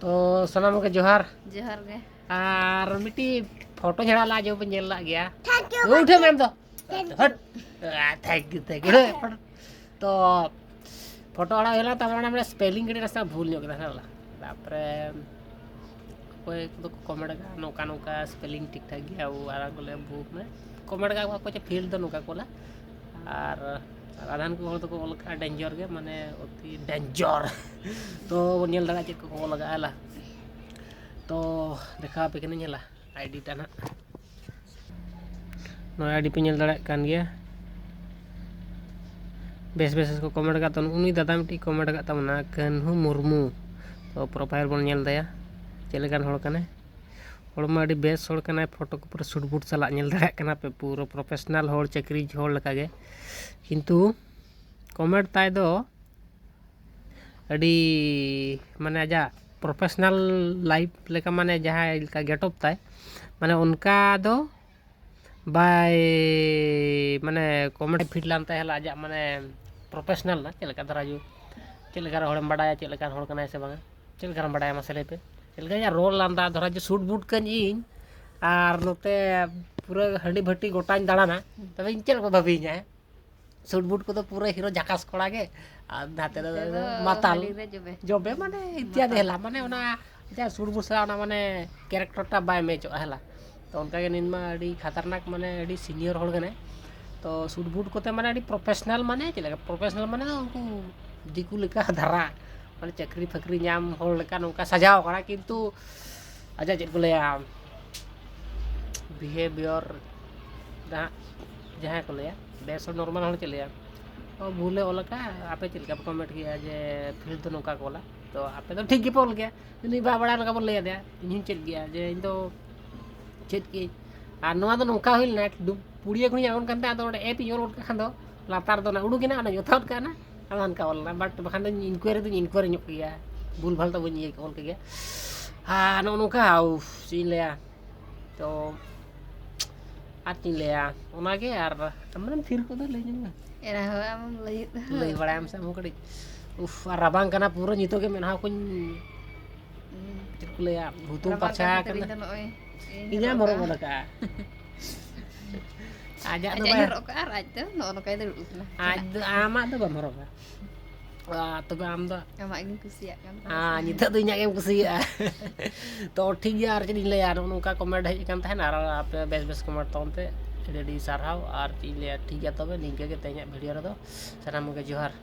तो सलाम के जोहार जोहार गे और मिट्टी फोटो झड़ा ला जो बन ला गया उठे मैम तो हट थैंक यू तो फोटो आड़ा होला तब मैंने स्पेलिंग के रास्ता भूल ᱧᱚᱜ ᱠᱮᱫᱟ ᱦᱟᱞᱟ तापरे कोई तो कमेंट का नौका नौका स्पेलिंग ठीक ठाक गया वो आरा कोले बुक में कमेंट का को फील दो नौका कोला और आधान को तो ऑल का डेंजर के माने अति डेंजर तो नेल दागा चेक को लगा ला तो देखा पे कने नेला आईडी टा ना नो आईडी पे नेल दाड़ा कान गया बेस बेस को कमेंट का तो उनी दादा मिट्टी कमेंट का तमना कन्हू मुर्मू तो प्रोफाइल बन नेल दया चलेगान होड़ कने होड़मा अडी बेस होड़ कने फोटो को पूरा शूट बूट चला नेल दाड़ा कना पे पूरा प्रोफेशनल होड़ चक्री होड़ लगा गे किंतु कमेंट ताय दो अडी माने आजा प्रोफेशनल लाइफ लेका माने जहाँ का गेटअप ताय माने उनका दो बाय माने कमेंट फिट लान ताय हला आजा माने प्रोफेशनल ना चलका दराजू चलका होड़ बडाया चलका होड़ कना से बांगा चलका बडाया मसले पे चलका या रोल लांदा धरा जो शूट बूट कन इन आर नोते पूरा हंडी भट्टी गोटाñ दाड़ाना तबे इन चल को भाबीña शूट बूट को तो पूरा हीरो झकास कोड़ा गे नाते माताल जोबे माने इत्यादि हला माने ओना जा शूट बूट सा ओना माने कैरेक्टर टा बाय मैचो हला तो उनका के निनमा अडी खतरनाक माने अडी सीनियर होड़ गने तो शूट बूट कोते माने अडी प्रोफेशनल माने चलेगा प्रोफेशनल माने उनको दिकु लेका धरा माने चक्री फकरी नाम होड़ लेका नोका सजाव करा किंतु आजा चेक को लेया बिहेवियर जहाँ को लिया बेस नॉर्मल होने चलिए और भूले ओला का आपे चलका कमेंट किया जे फिर तो नौका कोला तो आपे तो ठीक ही बोल गया नहीं बा बड़ा नौका बोल लिया दे इन चल गया जे इन तो चेक की आ नोआ तो नौका हुई ना पुड़िया खुनी आवन कंते आदो एप योर उठ खान दो लातार दो ना उडुक ना ना जोथात का ना आवन का बोलना बट बखान दो इंक्वायरी ᱧᱚᱜ गया भूल भाल तो बनी कॉल के गया हाँ नो नौका आउ सीन लिया तो आती लिया ओना के यार हमन फिर को ले जंगा एरा हो am लई बड़ा हम सब कड़ी उफ राबांग कना पूरा नितो के मेना कुन चिक लिया भूतुम पाछा कना इना मरो लगा आजा तो aja rok ar aja no kay dulu आज आमा तो बमरो का तो आम तो ama ini kusiakan नितो तो इना के कुसिया तो ठीक यार चली ले यार उनका कमेंट है kan तहना और आप बेस बेस कमेंट तोनते रेडी सारहाव और चली ठीक है तबे निके के तेኛ वीडियो रे दो सनाम के जोहार